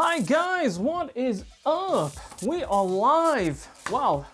Hi guys, what is up? We are live. Wow.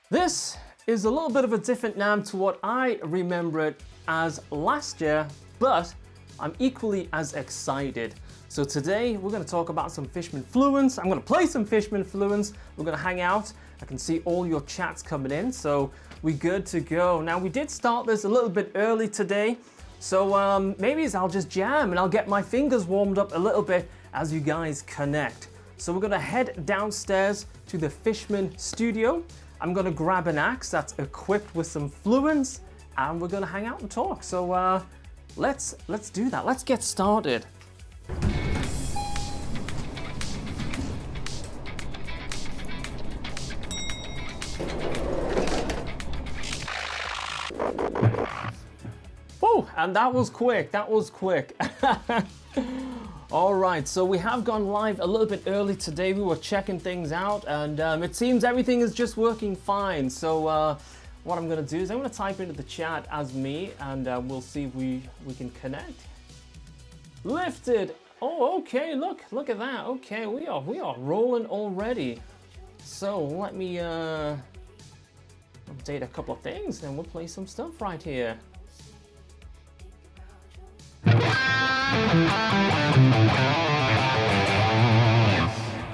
This is a little bit of a different NAMM to what I remember it as last year, but I'm equally as excited. So today we're going to talk about some Fishman Fluence. I'm going to play some Fishman Fluence. We're going to hang out. I can see all your chats coming in, so we're good to go. Now we did start this a little bit early today, so maybe I'll just jam and I'll get my fingers warmed up a little bit as you guys connect. So we're going to head downstairs to the Fishman studio. I'm going to grab an axe that's equipped with some Fluence, and we're going to hang out and talk. So let's do that. Let's get started. Oh, and that was quick. That was quick. All right, so we have gone live a little bit early today. We were checking things out, and it seems everything is just working fine. So what I'm going to do is I'm going to type into the chat as me, and we'll see if we can connect. Lifted. Oh, okay. Look at that. Okay, we are rolling already. So let me update a couple of things, and we'll play some stuff right here.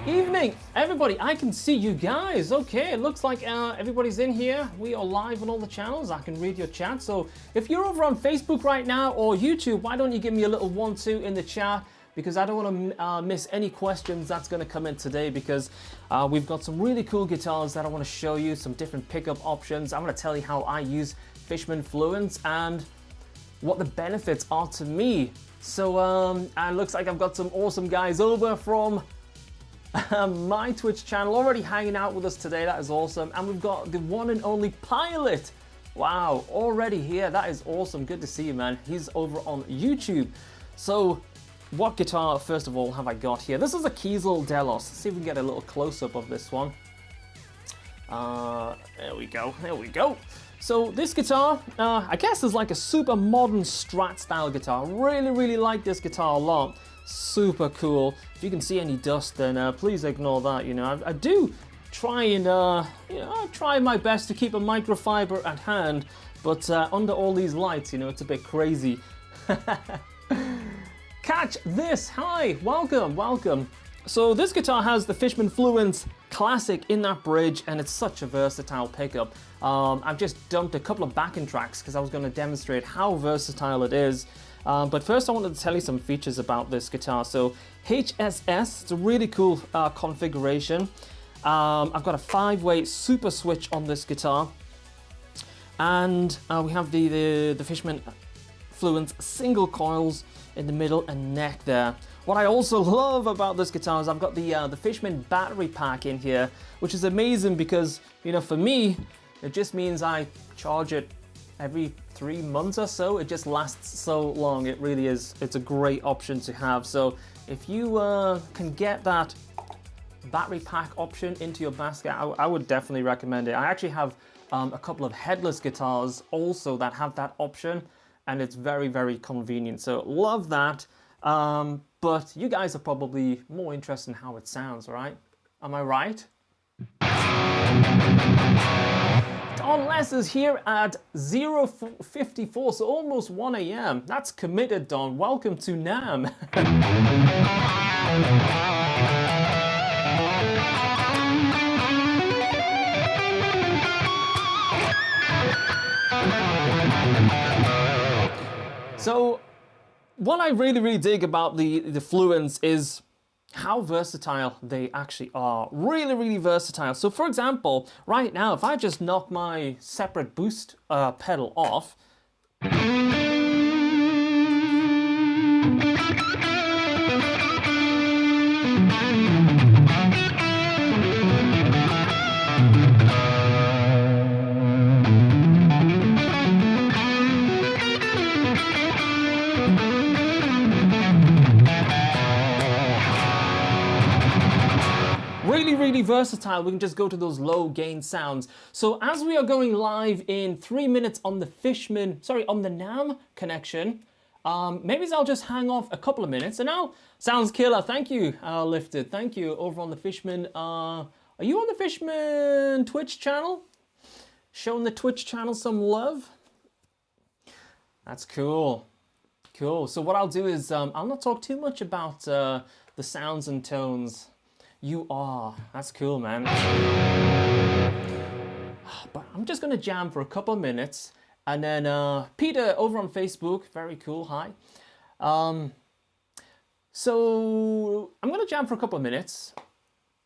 Evening, everybody. I can see you guys. Okay, it looks like everybody's in here. We are live on all the channels. I can read your chat. So if you're over on Facebook right now or YouTube, why don't you give me a little 1-2 in the chat, because I don't want to miss any questions that's going to come in today, because we've got some really cool guitars that I want to show you, some different pickup options. I'm going to tell you how I use Fishman Fluence and what the benefits are to me. So and it looks like I've got some awesome guys over from my Twitch channel already hanging out with us today. That is awesome. And we've got the one and only Pilot. Wow, already here. That is awesome. Good to see you, man. He's over on YouTube. So what guitar, first of all, have I got here? This is a Kiesel Delos. Let's see if we can get a little close-up of this one. There we go. There we go. So this guitar, I guess, is like a super modern Strat style guitar. Really like this guitar a lot. Super cool. If you can see any dust, then please ignore that. You know, I do try and I try my best to keep a microfiber at hand, but under all these lights, you know, it's a bit crazy. Catch this. Hi, welcome. So this guitar has the Fishman Fluence Classic in that bridge, and it's such a versatile pickup. I've just dumped a couple of backing tracks because I was going to demonstrate how versatile it is. But first I wanted to tell you some features about this guitar. So HSS, it's a really cool configuration. I've got a 5-way super switch on this guitar. And we have the Fishman Fluence single coils in the middle and neck there. What I also love about this guitar is I've got the Fishman battery pack in here, which is amazing because, you know, for me, it just means I charge it every 3 months or so. It just lasts so long. It really is. It's a great option to have. So if you can get that battery pack option into your basket, I would definitely recommend it. I actually have a couple of headless guitars also that have that option, and it's very convenient. So love that. But you guys are probably more interested in how it sounds, right? Am I right? Don Les is here at 0:54, so almost 1 a.m. That's committed, Don. Welcome to NAMM. So what I really dig about the Fluence is how versatile they actually are. Really versatile. So for example, right now, if I just knock my separate boost pedal off, really versatile. We can just go to those low gain sounds. So as we are going live in 3 minutes on the NAMM connection, maybe I'll just hang off a couple of minutes. And now, sounds killer. Thank you, Lifted. Thank you over on the Fishman. Are you on the Fishman Twitch channel? Showing the Twitch channel some love? That's cool. Cool. So what I'll do is I'll not talk too much about the sounds and tones. You are. That's cool, man. But I'm just going to jam for a couple of minutes. And then Peter over on Facebook, very cool, hi. So I'm going to jam for a couple of minutes.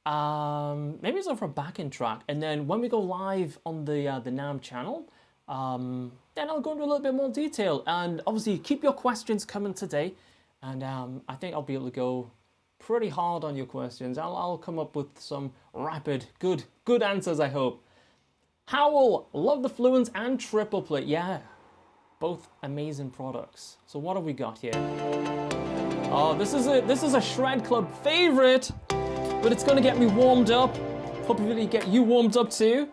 Maybe it's over a backing track. And then when we go live on the NAMM channel, then I'll go into a little bit more detail. And obviously keep your questions coming today. And I think I'll be able to go pretty hard on your questions. I'll come up with some rapid, good answers, I hope. Howl, love the Fluence and triple plate. Yeah, both amazing products. So what have we got here? Oh, this is a Shred Club favorite, but it's gonna get me warmed up. Hopefully get you warmed up too.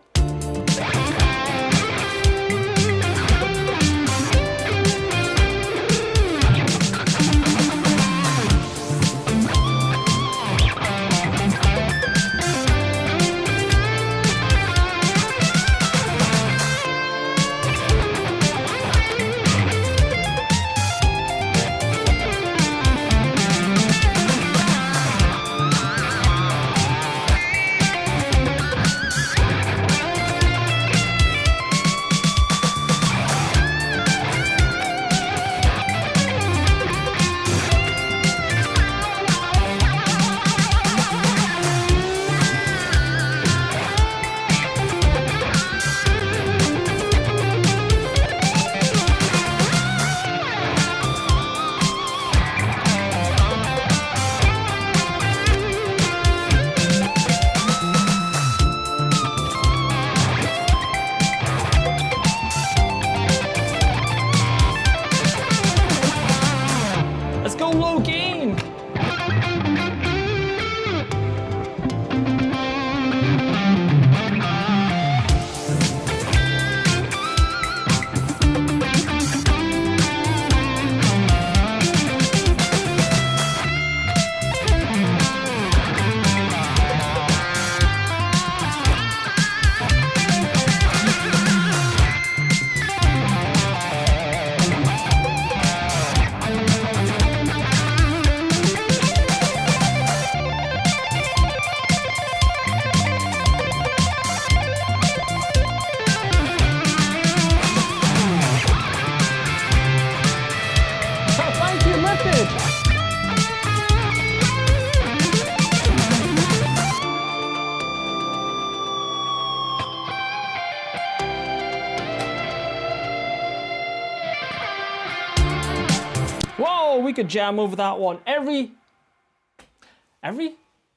Whoa, we could jam over that one.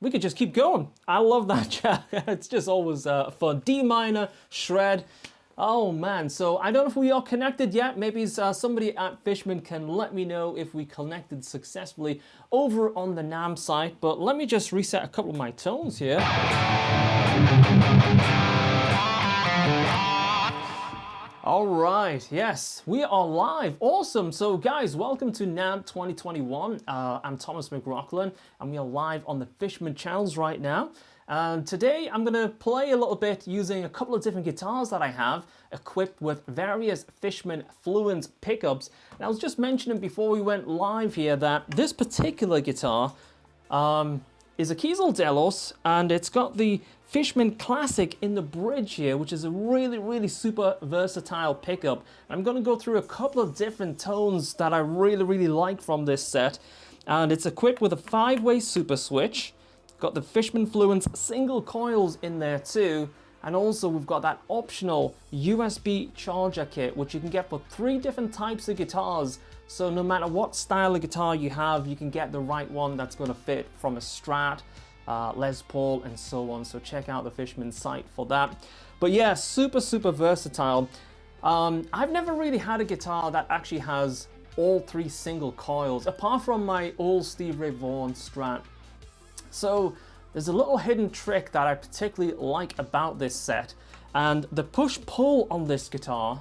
We could just keep going. I love that jam. It's just always fun. D minor, shred. Oh man, so I don't know if we are connected yet. Maybe somebody at Fishman can let me know if we connected successfully over on the NAMM site. But let me just reset a couple of my tones here. All right, yes, we are live. Awesome. So guys, welcome to NAMM 2021. I'm Thomas McRocklin, and we are live on the Fishman channels right now. And today I'm going to play a little bit using a couple of different guitars that I have equipped with various Fishman Fluence pickups. And I was just mentioning before we went live here that this particular guitar is a Kiesel Delos, and it's got the Fishman Classic in the bridge here, which is a really super versatile pickup. I'm going to go through a couple of different tones that I really like from this set. And it's equipped with a 5-way super switch. Got the Fishman Fluence single coils in there too. And also we've got that optional USB charger kit, which you can get for 3 different types of guitars. So no matter what style of guitar you have, you can get the right one that's going to fit from a Strat, Les Paul, and so on. So check out the Fishman site for that. But yeah, super versatile. I've never really had a guitar that actually has all 3 single coils, apart from my old Steve Vai Strat. So there's a little hidden trick that I particularly like about this set, and the push-pull on this guitar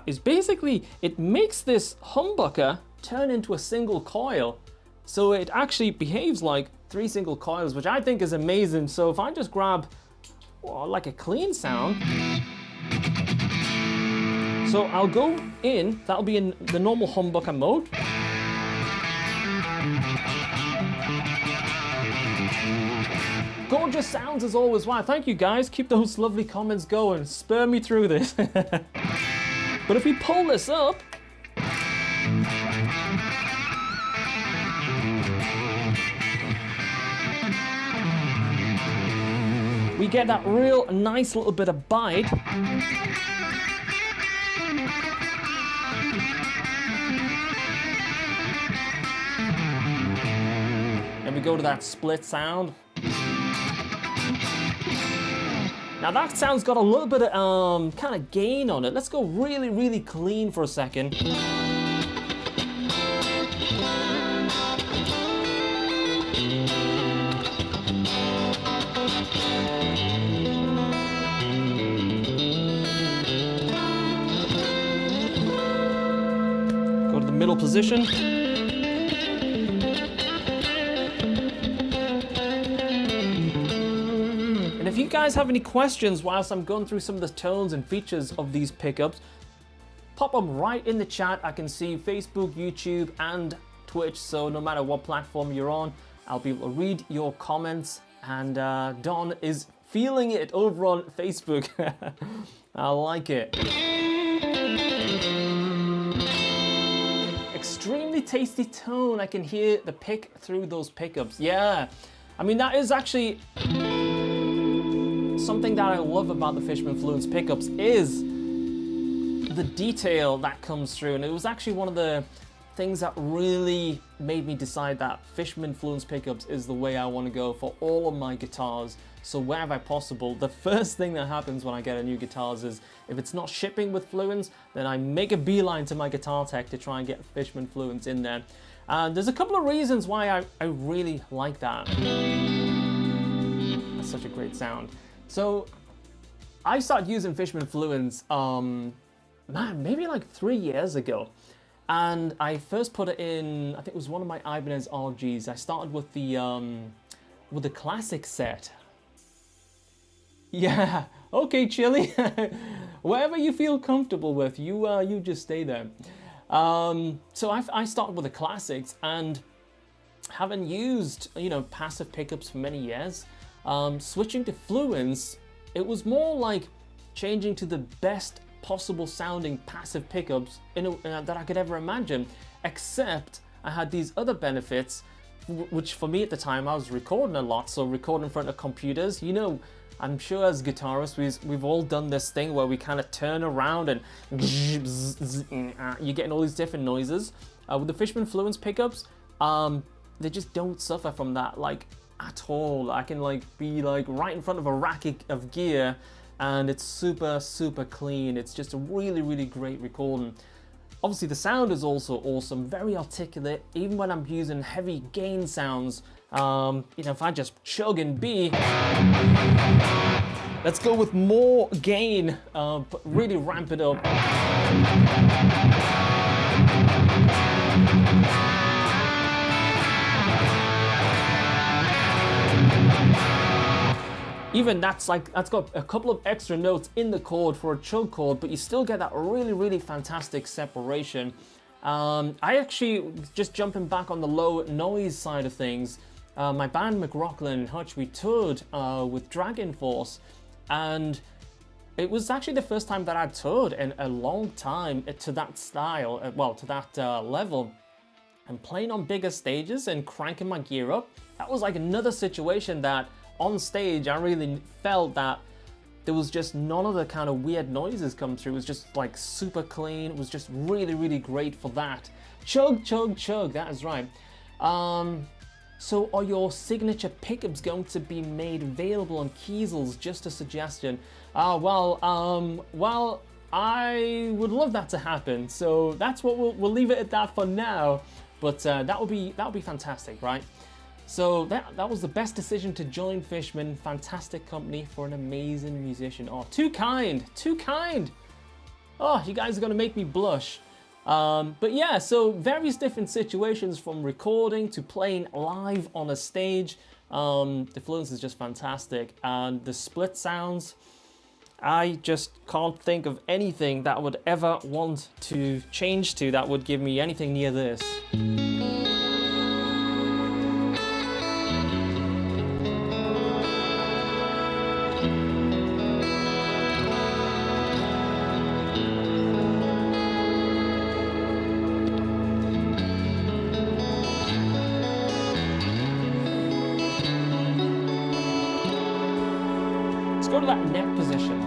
is basically it makes this humbucker turn into a single coil. So it actually behaves like 3 single coils, which I think is amazing. So if I just grab like a clean sound, so I'll go in, that'll be in the normal humbucker mode. Gorgeous sounds as always. Wow, thank you guys. Keep those lovely comments going. Spur me through this. But if we pull this up, we get that real nice little bit of bite. And we go to that split sound. Now that sound's got a little bit of kind of gain on it. Let's go really, really clean for a second. Go to the middle position. If you guys have any questions whilst I'm going through some of the tones and features of these pickups, pop them right in the chat. I can see Facebook, YouTube, and Twitch, so no matter what platform you're on, I'll be able to read your comments. And Don is feeling it over on Facebook. I like it. Extremely tasty tone. I can hear the pick through those pickups. Yeah, I mean, that is actually something that I love about the Fishman Fluence pickups is the detail that comes through, and it was actually one of the things that really made me decide that Fishman Fluence pickups is the way I want to go for all of my guitars. So wherever possible, the first thing that happens when I get a new guitars is if it's not shipping with Fluence, then I make a beeline to my guitar tech to try and get Fishman Fluence in there. And there's a couple of reasons why I really like that. That's such a great sound. So I started using Fishman Fluence, man, maybe like 3 years ago. And I first put it in, I think it was one of my Ibanez RGs. I started with the classic set. Yeah, okay, Chili. Wherever you feel comfortable with, you just stay there. So I started with the classics, and having used, you know, passive pickups for many years, switching to Fluence, it was more like changing to the best possible sounding passive pickups that I could ever imagine, except I had these other benefits, which for me at the time, I was recording a lot, so recording in front of computers, you know, I'm sure as guitarists, we've all done this thing where we kind of turn around and you're getting all these different noises. With the Fishman Fluence pickups, they just don't suffer from that, like, at all. I can like be like right in front of a rack of gear, and it's super, super clean. It's just a really, really great recording. Obviously the sound is also awesome, very articulate, even when I'm using heavy gain sounds. You know, if I just chug and B, let's go with more gain, but really ramp it up. Even that's got a couple of extra notes in the chord for a chug chord, but you still get that really, really fantastic separation. I actually, just jumping back on the low noise side of things, my band McRocklin Hutch, we toured with Dragon Force, and it was actually the first time that I'd toured in a long time to that style, well, to that level, and playing on bigger stages and cranking my gear up. That was like another situation that on stage, I really felt that there was just none of the kind of weird noises come through. It was just like super clean. It was just really, really great for that. Chug, chug, chug, that is right. So are your signature pickups going to be made available on Kiesels? Just a suggestion. Well, I would love that to happen. So that's what we'll leave it at that for now. But that would be fantastic, right? So that was the best decision to join Fishman. Fantastic company for an amazing musician. Oh, too kind, too kind. Oh, you guys are gonna make me blush. But yeah, so various different situations from recording to playing live on a stage. The Fluence is just fantastic, and the split sounds, I just can't think of anything that I would ever want to change to that would give me anything near this. Let's go to that neck position.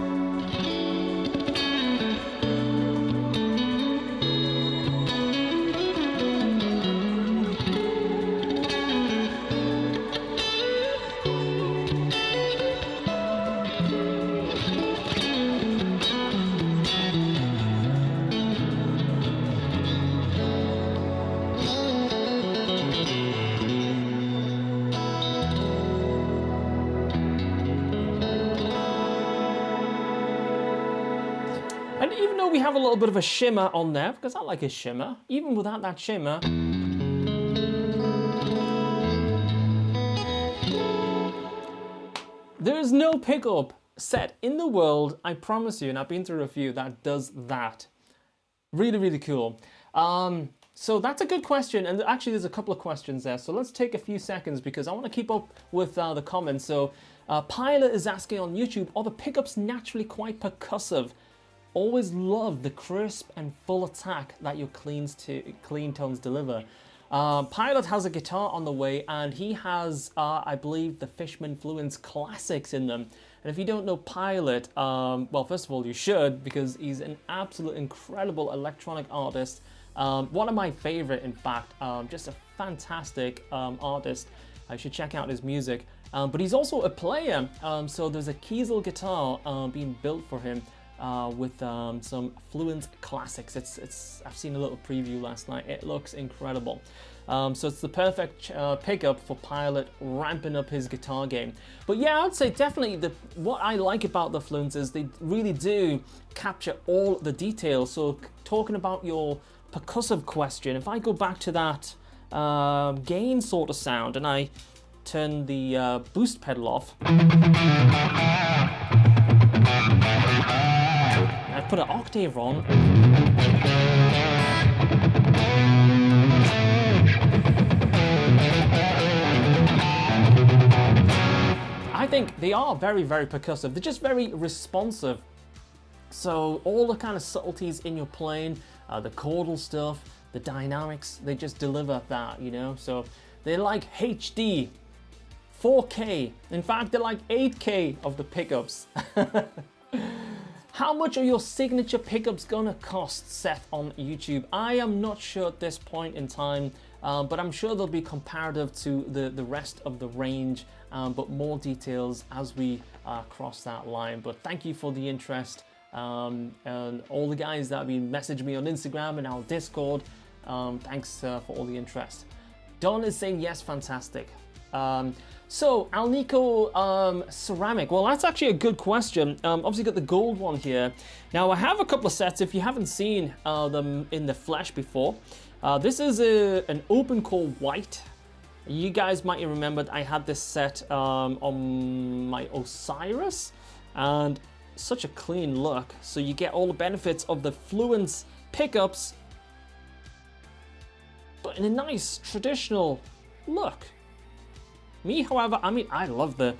And even though we have a little bit of a shimmer on there, because I like a shimmer, even without that shimmer, there is no pickup set in the world, I promise you, and I've been through a few, that does that. Really, really cool. So that's a good question, and actually there's a couple of questions there, so let's take a few seconds because I want to keep up with the comments. So Pilot is asking on YouTube, are the pickups naturally quite percussive? Always love the crisp and full attack that your clean tones deliver. Pilot has a guitar on the way, and he has, I believe, the Fishman Fluence classics in them. And if you don't know Pilot, well, first of all, you should, because he's an absolute incredible electronic artist. One of my favorite, in fact, just a fantastic artist. I should check out his music. But he's also a player, so there's a Kiesel guitar being built for him. With some Fluence classics. I've seen a little preview last night. It looks incredible. So it's the perfect pickup for Pilot ramping up his guitar game. But yeah, I'd say definitely what I like about the Fluence is they really do capture all the details. So talking about your percussive question, if I go back to that gain sort of sound and I turn the boost pedal off, I put an octave on, I think they are very, very percussive. They're just very responsive. So all the kind of subtleties in your playing, the chordal stuff, the dynamics, they just deliver that, you know? So they're like HD, 4K. In fact, they're like 8K of the pickups. How much are your signature pickups gonna cost, Seth, on YouTube? I am not sure at this point in time, but I'm sure they'll be comparative to the rest of the range, but more details as we cross that line. But thank you for the interest, and all the guys that have been messaging me on Instagram and our Discord. Thanks for all the interest. Don is saying yes, fantastic. So, Alnico ceramic. Well, that's actually a good question. Obviously got the gold one here. Now, I have a couple of sets if you haven't seen them in the flesh before. This is an open core white. You guys might remember I had this set on my Osiris, and such a clean look. So you get all the benefits of the Fluence pickups, but in a nice traditional look. Me, however, I mean, I love the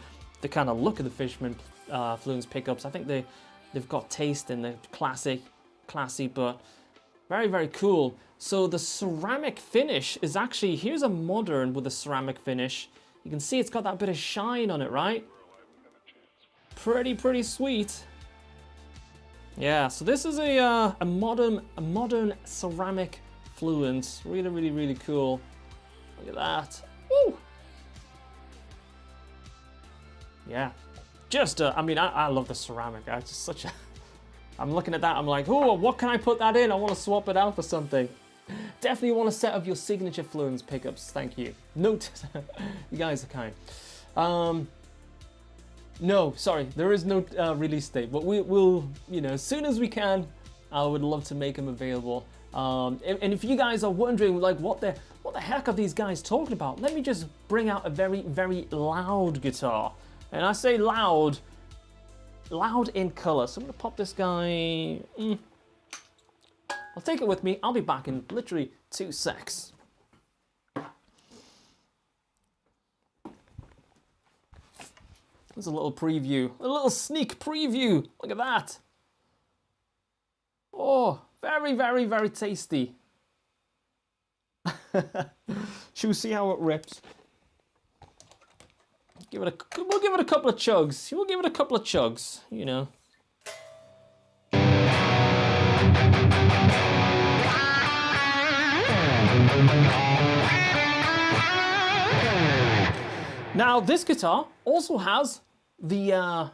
kind of look of the Fishman Fluence pickups. I think they've got taste and they're classy, but very, very cool. So the ceramic finish is actually, here's a modern with a ceramic finish. You can see it's got that bit of shine on it, right? Pretty sweet. Yeah, so this is a modern ceramic Fluence. Really cool. Look at that. Woo! Yeah, just I mean, I love the ceramic. It's just such a. I'm looking at that. I'm like, oh, what can I put that in? I want to swap it out for something. Definitely want a set of your signature Fluence pickups. Thank you. Note, you guys are kind. No, sorry, there is no release date, but we'll, you know, as soon as we can, I would love to make them available. And if you guys are wondering, like, what the heck are these guys talking about? Let me just bring out a very, very loud guitar. And I say loud in color. So I'm gonna pop this guy. I'll take it with me. I'll be back in literally 2 secs. There's a little preview, a little sneak preview. Look at that. Oh, very, very, very tasty. Should we see how it rips? We'll give it a couple of chugs. We'll give it a couple of chugs, you know. Now, this guitar also has the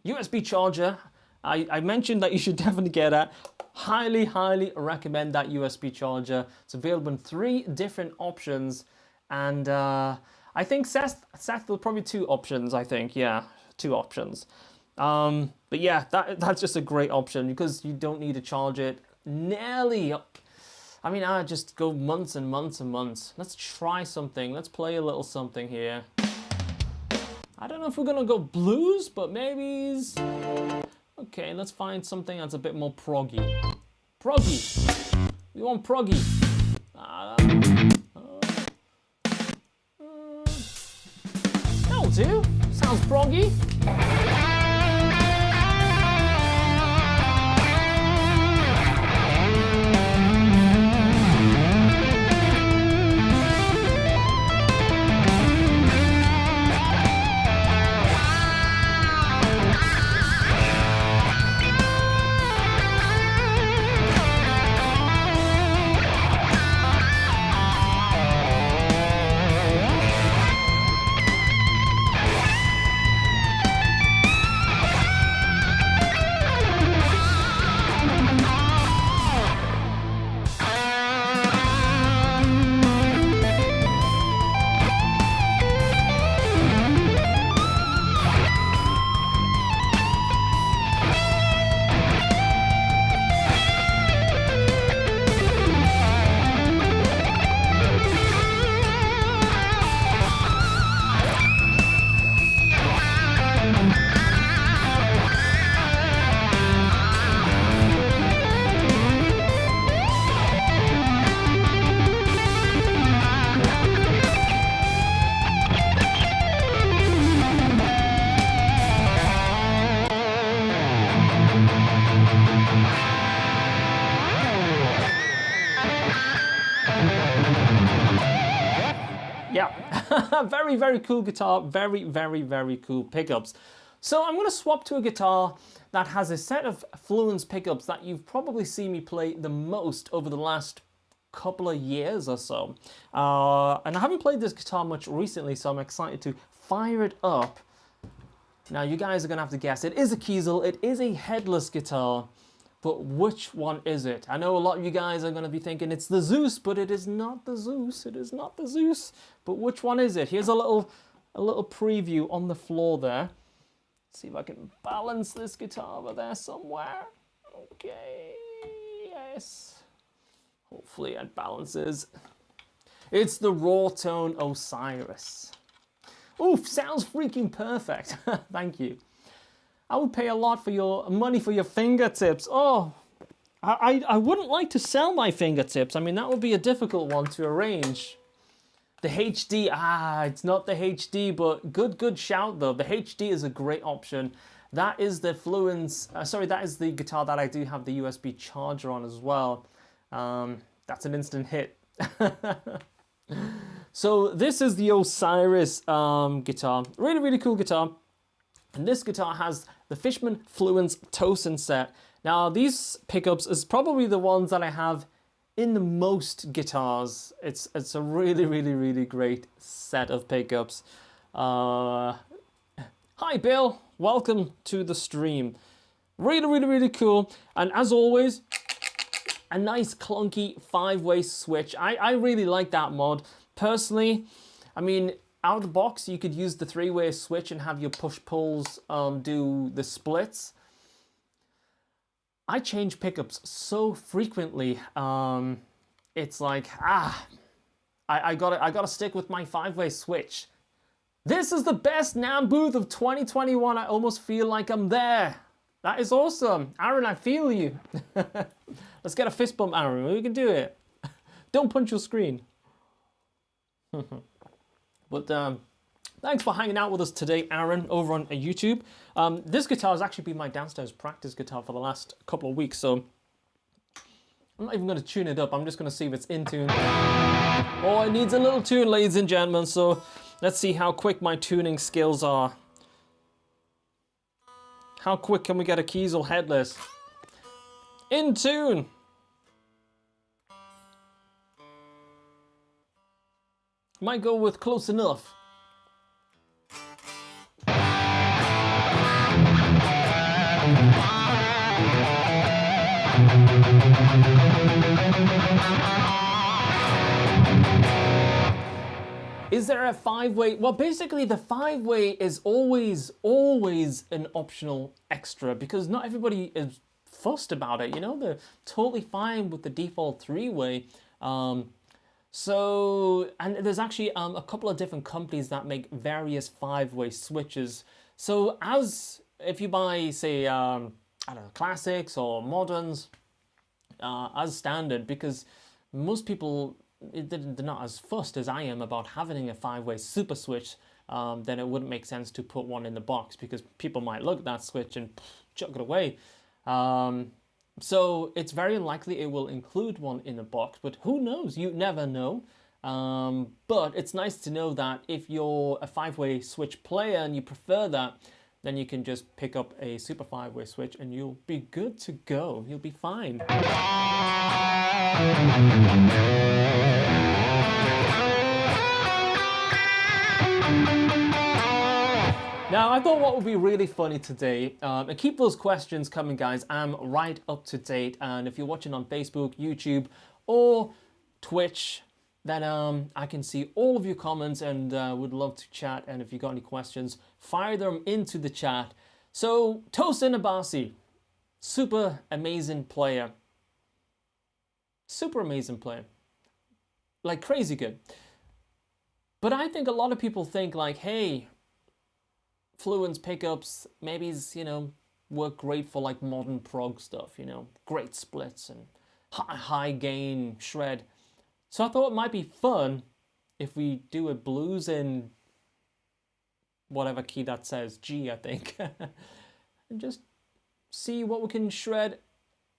USB charger. I mentioned that you should definitely get that. Highly, highly recommend that USB charger. It's available in 3 different options, and I think Seth will probably 2 options. I think, yeah, 2 options. But yeah, that's just a great option because you don't need to charge it nearly. I mean, I just go months and months and months. Let's try something. Let's play a little something here. I don't know if we're gonna go blues, but maybe. Okay, let's find something that's a bit more proggy. Proggy. We want proggy. That'll do. Sounds proggy. Yeah, very, very cool guitar, very, very, very cool pickups. So I'm going to swap to a guitar that has a set of Fluence pickups that you've probably seen me play the most over the last couple of years or so. And I haven't played this guitar much recently, so I'm excited to fire it up. Now you guys are going to have to guess. It is a Kiesel, it is a headless guitar, but which one is it? I know a lot of you guys are going to be thinking it's the Zeus, but it is not the Zeus. It is not the Zeus. But which one is it? Here's a little preview on the floor there. Let's see if I can balance this guitar over there somewhere. Okay, yes. Hopefully it balances. It's the raw tone Osiris. Oof, sounds freaking perfect. Thank you. I would pay a lot for your money for your fingertips. Oh, I wouldn't like to sell my fingertips. I mean, that would be a difficult one to arrange. The HD, it's not the HD, but good shout though. The HD is a great option. That is the Fluence, that is the guitar that I do have the USB charger on as well. That's an instant hit. So this is the Osiris guitar. Really, really cool guitar. And this guitar has the Fishman Fluence Tosin set. Now these pickups is probably the ones that I have in the most guitars. It's a really, really, really great set of pickups. Hi Bill, welcome to the stream. Really, really, really cool. And as always, a nice clunky 5-way switch. I really like that mod. Personally, I mean, out of the box, you could use the 3-way switch and have your push-pulls do the splits. I change pickups so frequently. It's like, I gotta stick with my 5-way switch. This is the best NAMM booth of 2021. I almost feel like I'm there. That is awesome. Aaron, I feel you. Let's get a fist bump, Aaron. We can do it. Don't punch your screen. But thanks for hanging out with us today, Aaron, over on YouTube. This guitar has actually been my downstairs practice guitar for the last couple of weeks, so I'm not even going to tune it up. I'm just going to see if it's in tune. Oh, it needs a little tune, ladies and gentlemen, so let's see how quick my tuning skills are. How quick can we get a Kiesel headless? In tune! Might go with close enough. Is there a 5-way? Well, basically the 5-way is always an optional extra because not everybody is fussed about it, you know? They're totally fine with the default 3-way. So, and there's actually a couple of different companies that make various 5-way switches. So if you buy, say, I don't know, classics or moderns as standard, because most people, they're not as fussed as I am about having a 5-way super switch, then it wouldn't make sense to put one in the box because people might look at that switch and chuck it away. So it's very unlikely it will include one in the box, but who knows? You never know. But it's nice to know that if you're a 5-way switch player and you prefer that, then you can just pick up a super 5-way switch and you'll be good to go. You'll be fine. Now, I thought what would be really funny today, and keep those questions coming, guys. I'm right up to date, and if you're watching on Facebook, YouTube, or Twitch, then I can see all of your comments and would love to chat. And if you got any questions, fire them into the chat. So, Tosin Abasi, super amazing player. Super amazing player. Like crazy good. But I think a lot of people think like, hey, Fluence pickups, maybe, you know, work great for like modern prog stuff, you know, great splits and high gain shred. So I thought it might be fun if we do a blues in whatever key that says, G, I think, and just see what we can shred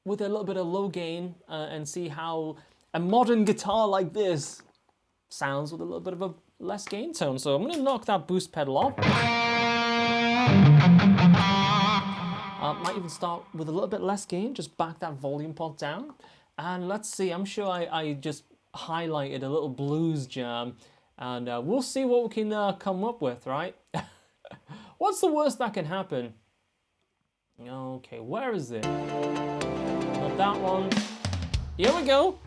with a little bit of low gain and see how a modern guitar like this sounds with a little bit of a less gain tone. So I'm going to knock that boost pedal off. Might even start with a little bit less gain, just back that volume pot down. And let's see, I'm sure I just highlighted a little blues jam, and we'll see what we can come up with, right? What's the worst that can happen? Okay, where is it? Not that one. Here we go.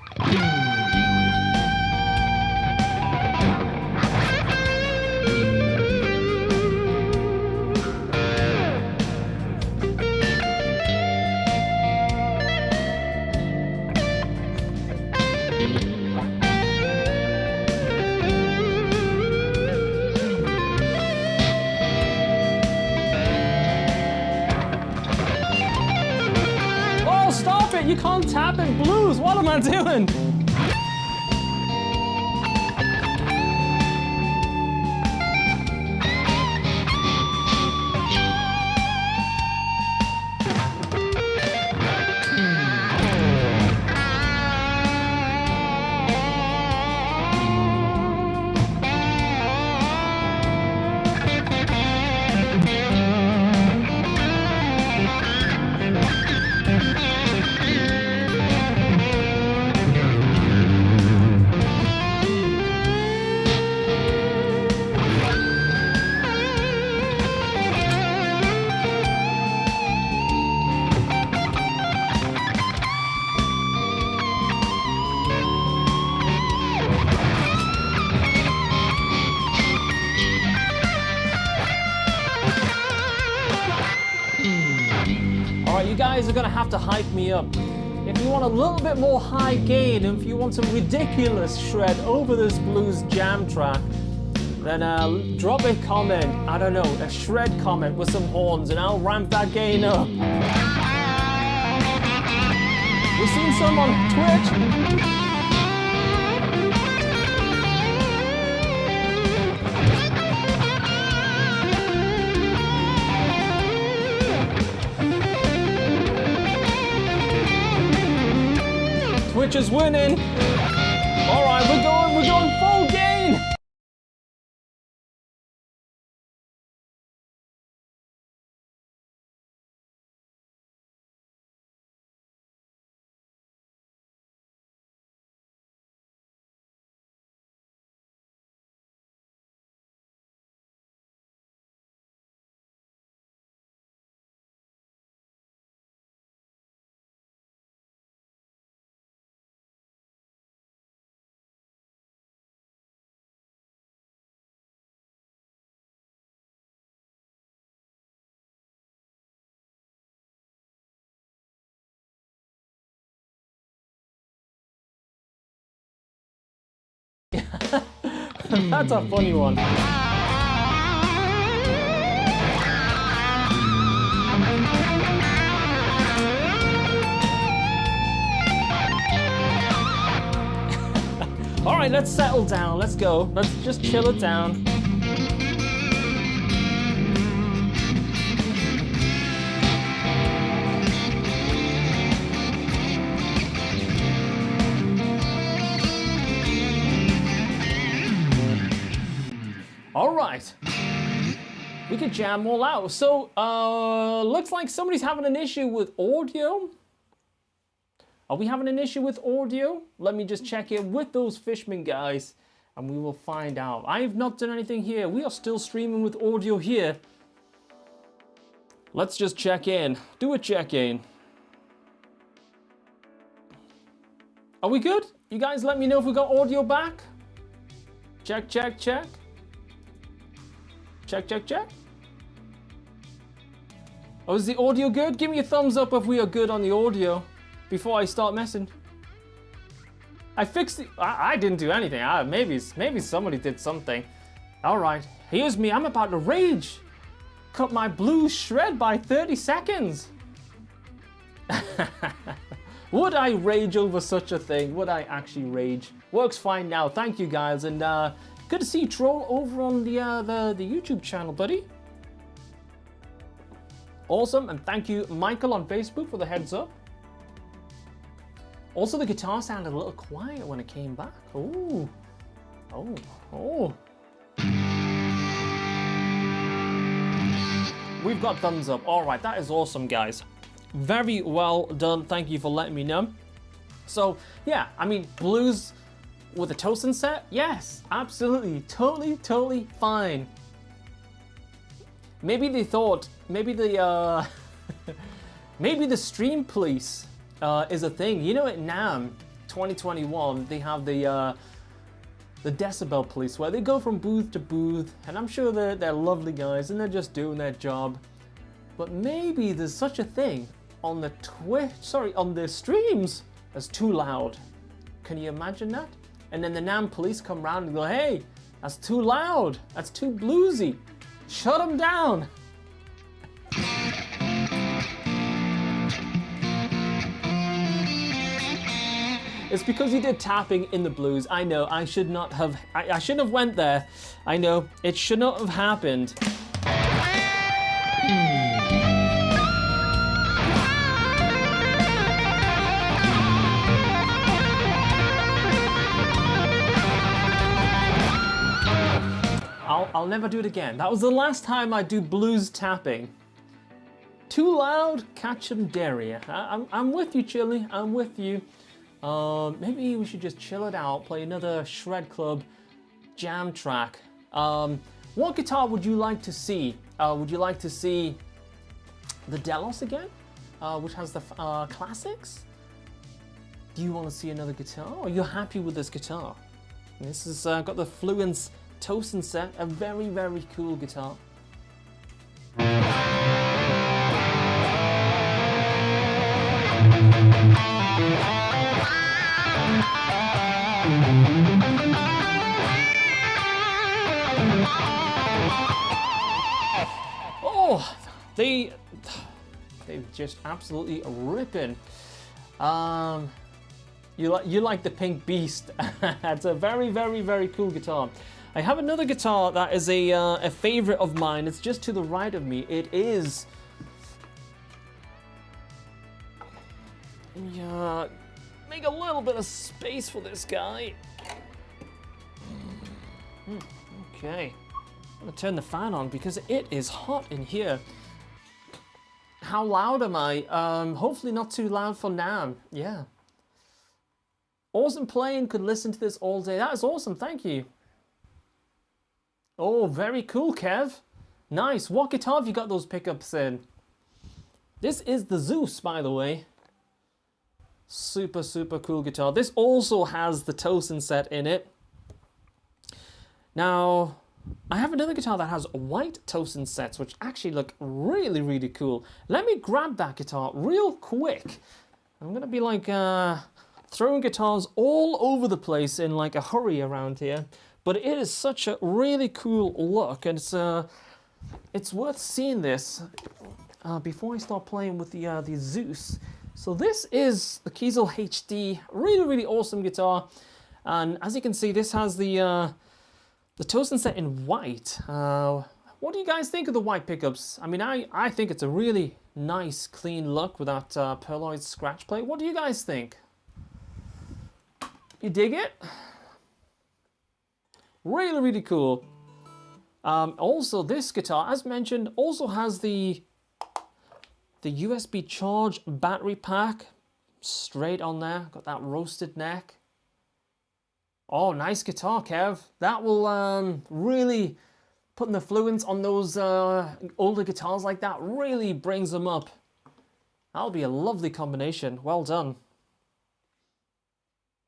You can't tap in blues. What am I doing? you guys are gonna have to hype me up. If you want a little bit more high gain, if you want some ridiculous shred over this blues jam track, then drop a comment, I don't know, a shred comment with some horns, and I'll ramp that gain up. We've seen some on Twitch. Twitch is winning. All right, we're going full gain. That's a funny one. All right, let's settle down. Let's go. Let's just chill it down. All right, we could jam all out. So, looks like somebody's having an issue with audio. Are we having an issue with audio? Let me just check in with those Fishman guys and we will find out. I have not done anything here. We are still streaming with audio here. Let's just check in. Do a check in. Are we good? You guys let me know if we got audio back. Check, check, check. Check, check, check. Oh, is the audio good? Give me a thumbs up if we are good on the audio before I start messing. I fixed it. I didn't do anything. Maybe somebody did something. All right, here's me. I'm about to rage. Cut my blues shred by 30 seconds. Would I rage over such a thing? Would I actually rage? Works fine now. Thank you guys, and good to see you, Troll, over on the YouTube channel, buddy. Awesome, and thank you, Michael, on Facebook for the heads up. Also, the guitar sounded a little quiet when it came back. Ooh. Oh, oh. We've got thumbs up. All right, that is awesome, guys. Very well done. Thank you for letting me know. So, yeah, I mean, blues with a Tosin set? Yes, absolutely, totally fine. Maybe they thought, maybe the maybe the stream police is a thing. You know, at NAMM 2021, they have the decibel police where they go from booth to booth, and I'm sure they're lovely guys and they're just doing their job. But maybe there's such a thing on the on the streams as too loud. Can you imagine that? And then the NAMM police come around and go, hey, that's too loud, that's too bluesy, shut them down. It's because you did tapping in the blues. I know, I should not have, I shouldn't have went there. I know, it should not have happened. I'll never do it again. That was the last time I do blues tapping. Too loud, catch 'em dare ya. I'm with you, Chili. I'm with you. Maybe we should just chill it out, play another Shred Club jam track. What guitar would you like to see? Would you like to see the Delos again, which has the classics? Do you want to see another guitar? Or are you happy with this guitar? This has got the Fluence Tosin set, a very, very cool guitar. Oh, they're just absolutely ripping. You like the Pink Beast. It's a very, very, very cool guitar. I have another guitar that is a favorite of mine. It's just to the right of me. It is... Yeah, make a little bit of space for this guy. Okay. I'm gonna turn the fan on because it is hot in here. How loud am I? Hopefully not too loud for NAMM. Yeah. Awesome playing, could listen to this all day. That is awesome, thank you. Oh, very cool, Kev. Nice. What guitar have you got those pickups in? This is the Zeus, by the way. Super, super cool guitar. This also has the Tosin set in it. Now, I have another guitar that has white Tosin sets, which actually look really, really cool. Let me grab that guitar real quick. I'm going to be like throwing guitars all over the place in like a hurry around here. But it is such a really cool look, and it's worth seeing this before I start playing with the Zeus. So this is the Kiesel HD, really, really awesome guitar. And as you can see, this has the Tosin set in white. What do you guys think of the white pickups? I mean, I think it's a really nice, clean look with that pearloid scratch plate. What do you guys think? You dig it? Really, really cool. Also, this guitar, as mentioned, also has the USB charge battery pack straight on there. Got that roasted neck. Oh, nice guitar, Kev. That will really, putting the Fluence on those older guitars like that really brings them up. That'll be a lovely combination. Well done.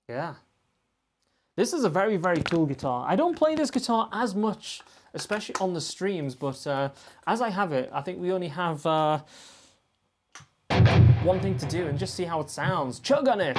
Yeah. This is a very, very cool guitar. I don't play this guitar as much, especially on the streams, but as I have it, I think we only have one thing to do and just see how it sounds. Chug on it!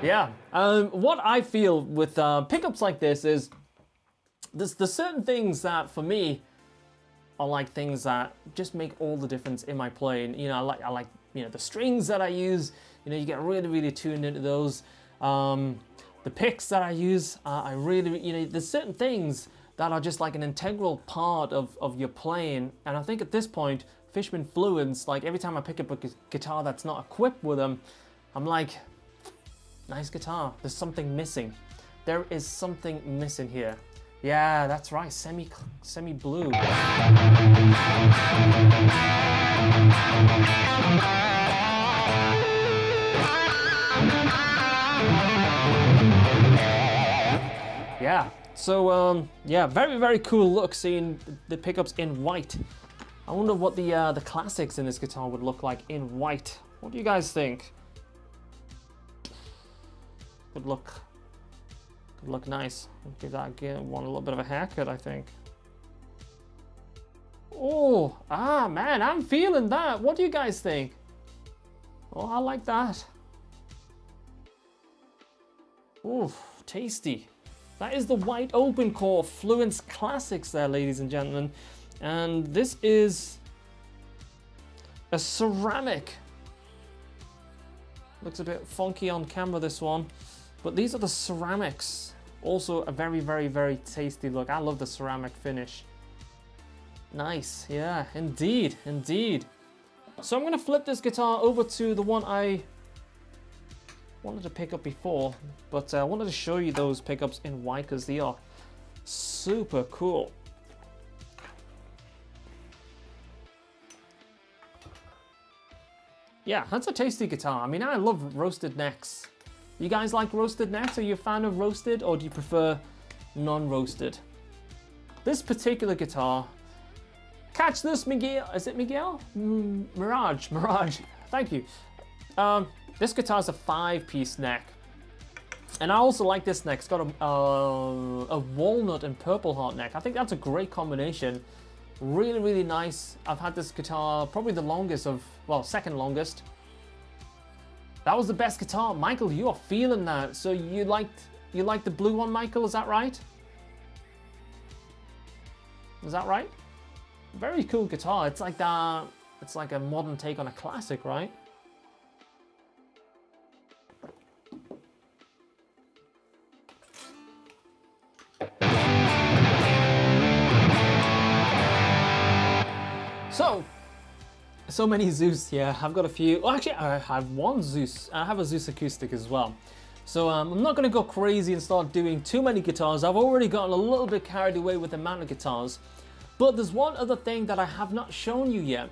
Yeah, what I feel with pickups like this is there's certain things that for me are like things that just make all the difference in my playing. You know, I like you know the strings that I use. You know, you get really, really tuned into those. The picks that I use, I really, you know, there's certain things that are just like an integral part of your playing. And I think at this point, Fishman Fluence, like every time I pick up a guitar that's not equipped with them, I'm like, nice guitar, there's something missing. There is something missing here. Yeah, that's right, semi-blue. Yeah, so yeah, very, very cool look seeing the pickups in white. I wonder what the classics in this guitar would look like in white. What do you guys think? Could look nice. Give that one a little bit of a haircut, I think. Oh, man, I'm feeling that. What do you guys think? Oh, I like that. Oof, tasty. That is the white open core Fluence Classics there, ladies and gentlemen. And this is a ceramic. Looks a bit funky on camera, this one. But these are the ceramics. Also a very, very, very tasty look. I love the ceramic finish. Nice, yeah, indeed, indeed. So I'm gonna flip this guitar over to the one I wanted to pick up before, but I wanted to show you those pickups in white because they are super cool. Yeah, that's a tasty guitar. I mean, I love roasted necks. You guys like roasted necks? Are you a fan of roasted, or do you prefer non-roasted? This particular guitar, catch this, Miguel. Is it Miguel? Mirage. Thank you. This guitar is a 5-piece neck, and I also like this neck. It's got a walnut and purple heart neck. I think that's a great combination. Really, really nice. I've had this guitar probably the longest of, well, second longest. That was the best guitar. Michael, you are feeling that. So you liked the blue one, Michael, is that right? Is that right? Very cool guitar. It's like that, it's like a modern take on a classic, right? So many Zeus here. I've got a few. Well, actually, I have one Zeus. I have a Zeus acoustic as well. So I'm not going to go crazy and start doing too many guitars. I've already gotten a little bit carried away with the amount of guitars. But there's one other thing that I have not shown you yet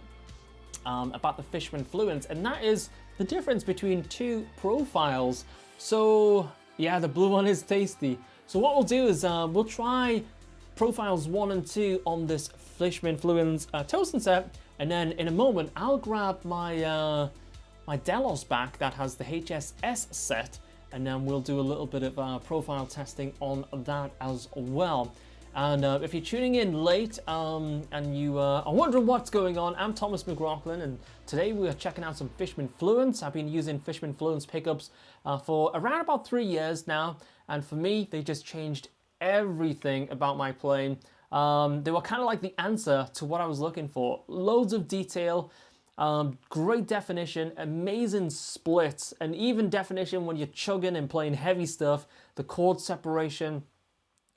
about the Fishman Fluence, and that is the difference between two profiles. So yeah, the blue one is tasty. So what we'll do is we'll try profiles 1 and 2 on this Fishman Fluence Tosin set, and then in a moment I'll grab my my Delos back that has the HSS set, and then we'll do a little bit of profile testing on that as well. And if you're tuning in late and you are wondering what's going on, I'm Thomas McRocklin, and today we are checking out some Fishman Fluence. I've been using Fishman Fluence pickups for around about 3 years now, and for me, they just changed everything about my playing. They were kind of like the answer to what I was looking for. Loads of detail, great definition, amazing splits, and even definition when you're chugging and playing heavy stuff. The chord separation,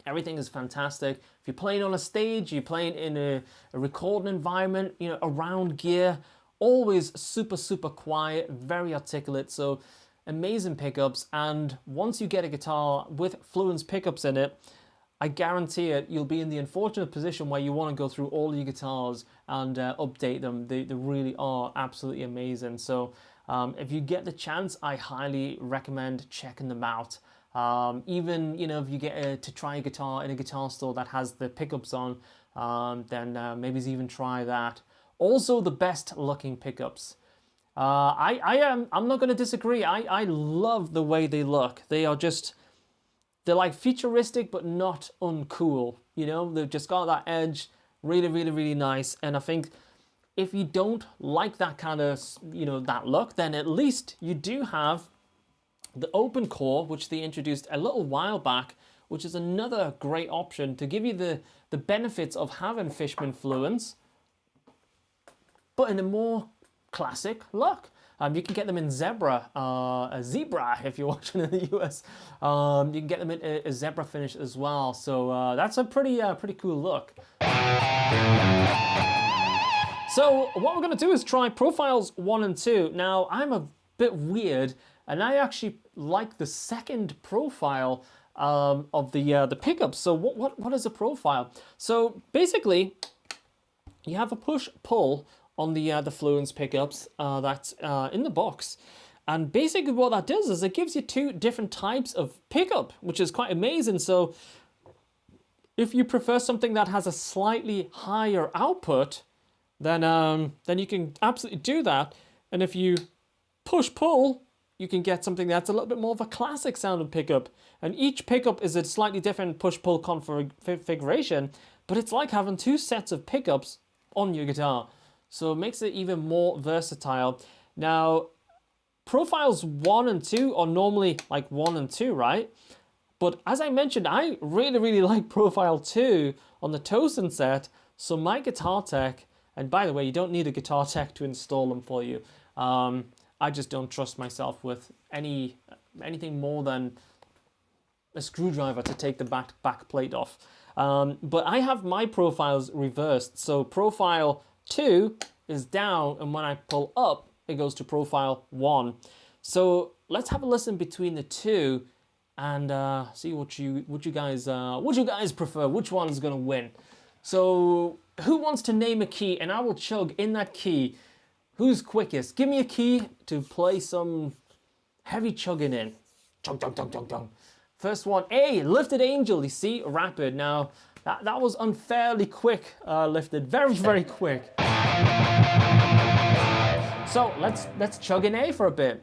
everything is fantastic. If you're playing on a stage, you're playing in a recording environment, you know, around gear, always super, super quiet, very articulate. So amazing pickups. And once you get a guitar with Fluence pickups in it, I guarantee it, you'll be in the unfortunate position where you want to go through all your guitars and update them. They really are absolutely amazing. So if you get the chance, I highly recommend checking them out. Even, you know, if you get to try a guitar in a guitar store that has the pickups on, then maybe even try that. Also, the best looking pickups. I'm not going to disagree. I love the way they look. They are just, they're like futuristic, but not uncool. You know, they've just got that edge. Really, really, really nice. And I think if you don't like that kind of, you know, that look, then at least you do have the open core, which they introduced a little while back, which is another great option to give you the benefits of having Fishman Fluence, but in a more classic look. You can get them in zebra if you're watching in the US. You can get them in a zebra finish as well. So that's a pretty cool look. So what we're going to do is try profiles 1 and 2. Now I'm a bit weird, and I actually like the second profile of the pickups. So what is a profile? So basically, you have a push-pull on the Fluence pickups that's in the box. And basically what that does is it gives you 2 different types of pickup, which is quite amazing. So if you prefer something that has a slightly higher output, then you can absolutely do that. And if you push-pull, you can get something that's a little bit more of a classic sounding pickup. And each pickup is a slightly different push-pull configuration, but it's like having 2 sets of pickups on your guitar. So it makes it even more versatile. Now, profiles 1 and 2 are normally like 1 and 2, right? But as I mentioned, I really, really like profile 2 on the Tosin set. So my guitar tech, and by the way, you don't need a guitar tech to install them for you. I just don't trust myself with anything more than a screwdriver to take the back plate off. But I have my profiles reversed. So profile 2 is down, and when I pull up, it goes to profile 1. So let's have a listen between the 2 and see what you guys prefer. Which one is gonna win? So who wants to name a key, and I will chug in that key Who's quickest? Give me a key to play some heavy chugging in. Chug, chug, chug, chug, chug. First one, A, Lifted Angel. You see, rapid. Now, that was unfairly quick, lifted. Very, very quick. So, let's chug in A for a bit.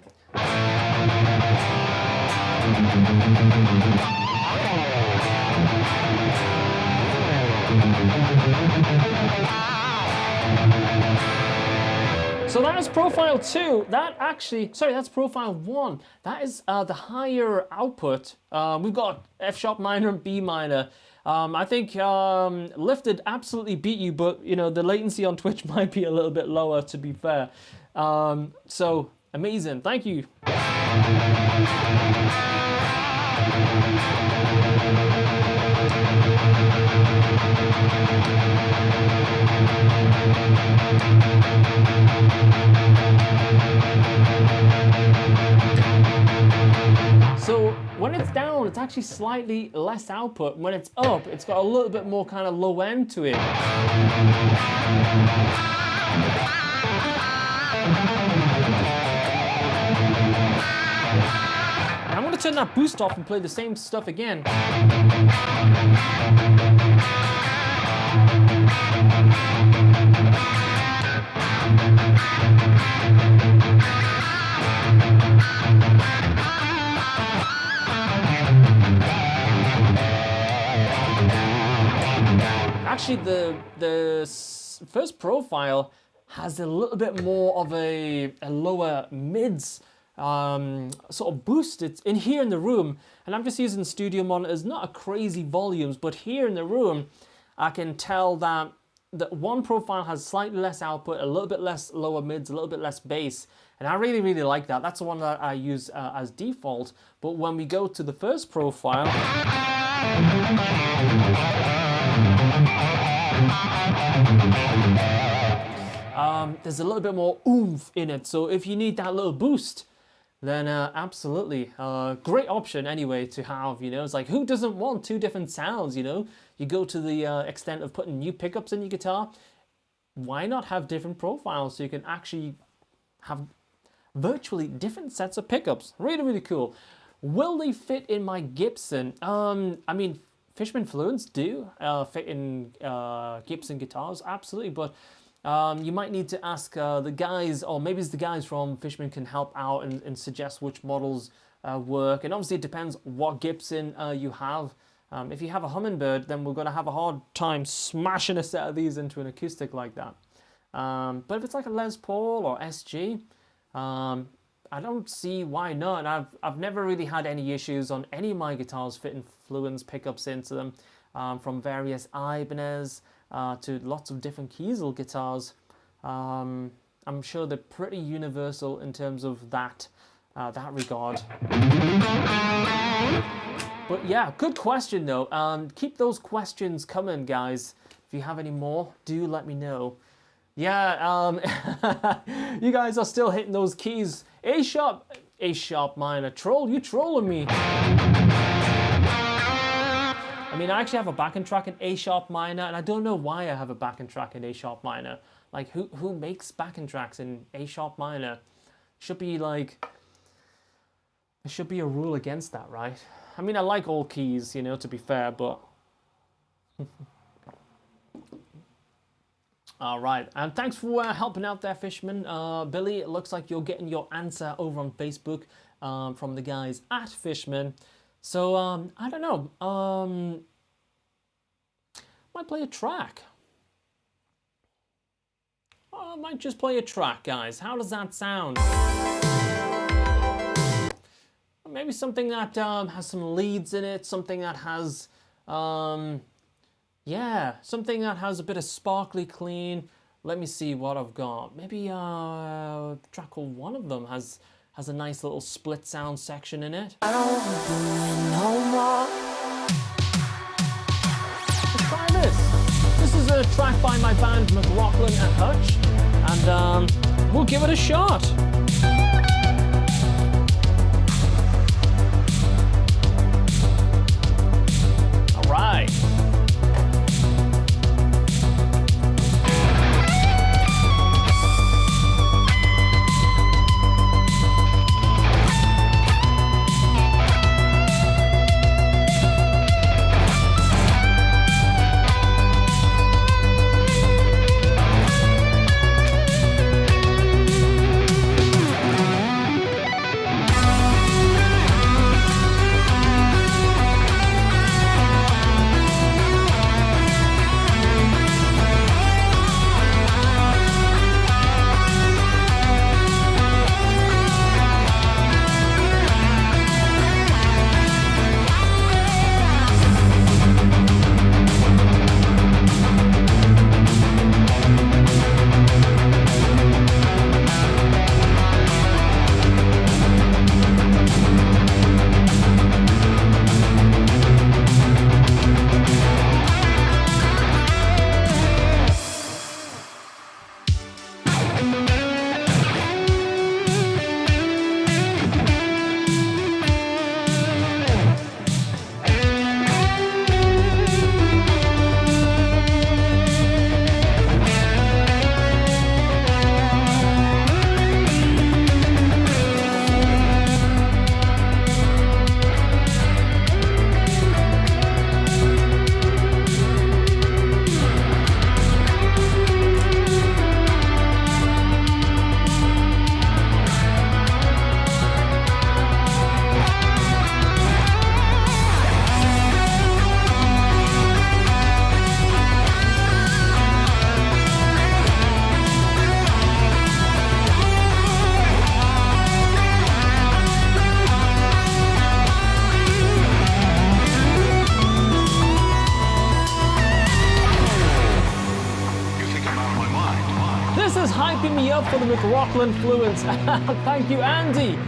So that is profile 2. That's profile 1. That is the higher output. We've got F sharp minor and B minor. I think Lifted absolutely beat you, but you know the latency on Twitch might be a little bit lower, to be fair. So amazing, thank you. So when it's down, it's actually slightly less output. When it's up, it's got a little bit more kind of low end to it. And I'm going to turn that boost off and play the same stuff again. Actually, the first profile has a little bit more of a lower mids sort of boost. It's in here in the room, and I'm just using studio monitors, not a crazy volumes, but here in the room, I can tell that one profile has slightly less output, a little bit less lower mids, a little bit less bass, and I really, really like that. That's the one that I use as default. But when we go to the first profile, there's a little bit more oomph in it. So if you need that little boost, then absolutely, great option anyway to have, you know. It's like, who doesn't want two different sounds, you know? You go to the extent of putting new pickups in your guitar, why not have different profiles so you can actually have virtually different sets of pickups? Really, really cool. Will they fit in my Gibson? I mean, Fishman Fluence do fit in Gibson guitars, absolutely, but you might need to ask the guys, or maybe it's the guys from Fishman can help out and suggest which models work. And obviously it depends what Gibson you have. If you have a Hummingbird, then we're going to have a hard time smashing a set of these into an acoustic like that. But if it's like a Les Paul or SG, I don't see why not. And I've never really had any issues on any of my guitars fitting Fluence pickups into them, from various Ibanez to lots of different Kiesel guitars. I'm sure they're pretty universal in terms of that regard. But yeah, good question though. Keep those questions coming, guys. If you have any more, do let me know. Yeah, you guys are still hitting those keys. A sharp minor. Troll, you trolling me. I mean, I actually have a backing track in A sharp minor, and I don't know why I have a backing track in A sharp minor. Like, who makes backing tracks in A sharp minor? Should be like, there should be a rule against that, right? I mean, I like all keys, you know, to be fair, but all right, and thanks for helping out there, Fishman. Billy, it looks like you're getting your answer over on Facebook from the guys at Fishman. So, I don't know. Might play a track. I might just play a track, guys. How does that sound? Maybe something that has some leads in it, something that has... yeah, something that has a bit of sparkly clean. Let me see what I've got. Maybe a track called One of Them has a nice little split sound section in it. I don't do it no more. Let's try this. This is a track by my band McRocklin Hutch, and we'll give it a shot. All right. hyping me up for the McRocklin Fluence. Thank you, Andy.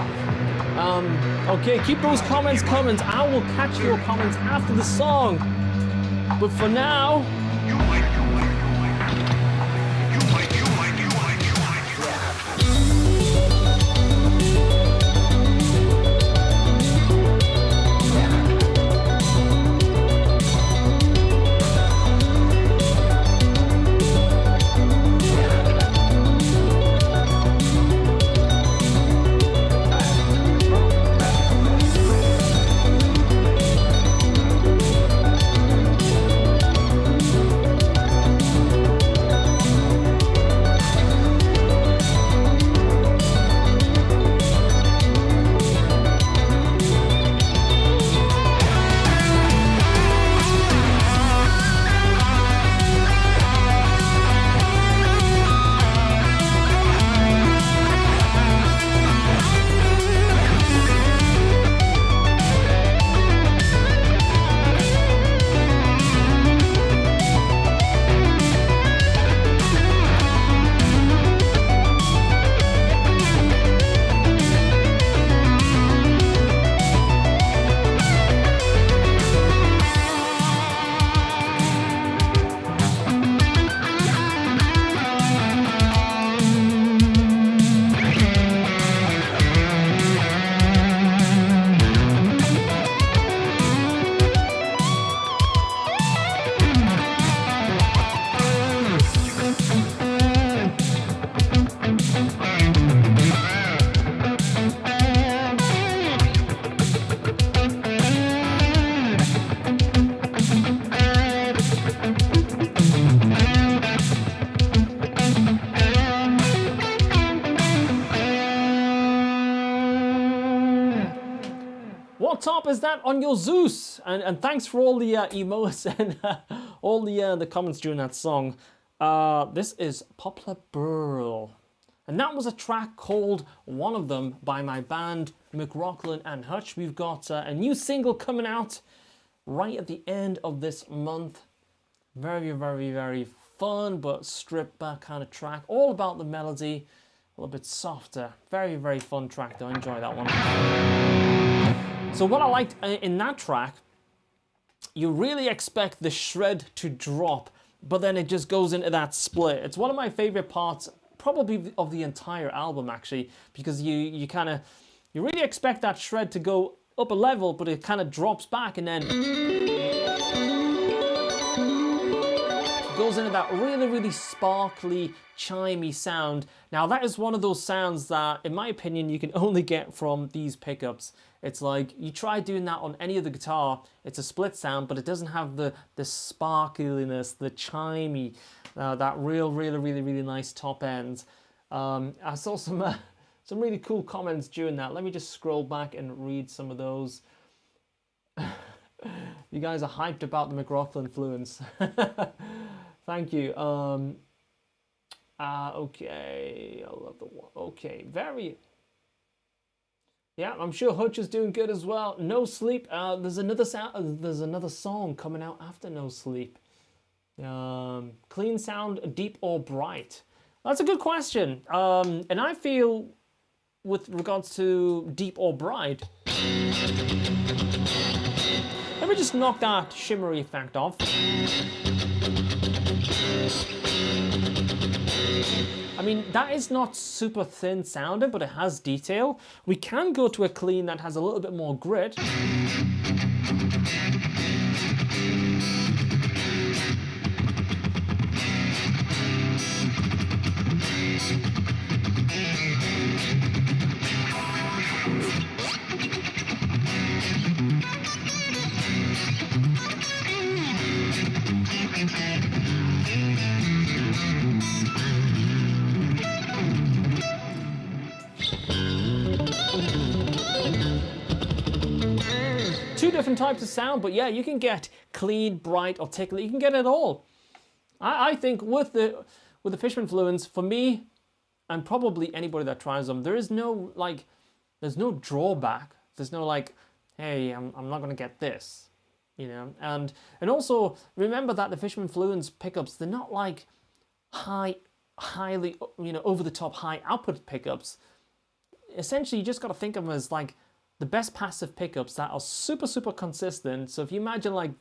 Okay, keep those comments coming. I will catch your comments after the song. But for now... What top is that on your Zeus? And thanks for all the emotes and all the comments during that song. This is Poplar Burl. And that was a track called One of Them by my band McRocklin and Hutch. We've got a new single coming out right at the end of this month. Very, very, very fun but stripped back kind of track. All about the melody, a little bit softer. Very, very fun track though. Enjoy that one. So what I liked in that track, you really expect the shred to drop, but then it just goes into that split. It's one of my favorite parts, probably of the entire album actually, because you really expect that shred to go up a level, but it kind of drops back and then goes into that really, really sparkly, chimey sound. Now that is one of those sounds that, in my opinion, you can only get from these pickups. It's like, you try doing that on any other guitar, it's a split sound, but it doesn't have the sparkliness, the chimey, that really nice top end. I saw some really cool comments during that. Let me just scroll back and read some of those. You guys are hyped about the McRocklin Fluence. Thank you. Okay, I love the one. Okay, very... Yeah, I'm sure Hutch is doing good as well. No Sleep. There's another song coming out after No Sleep. Clean sound, deep or bright? That's a good question. And I feel, with regards to deep or bright, let me just knock that shimmery effect off. I mean, that is not super thin sounding, but it has detail. We can go to a clean that has a little bit more grit. Two different types of sound, but yeah, you can get clean, bright, articulate. You can get it all. I think with the Fishman Fluence, for me, and probably anybody that tries them, there is no there's no drawback. There's no like, hey, I'm not gonna get this, you know. And also remember that the Fishman Fluence pickups, they're not like high highly, over the top high output pickups. Essentially, you just got to think of them as like the best passive pickups that are super, super consistent. So if you imagine like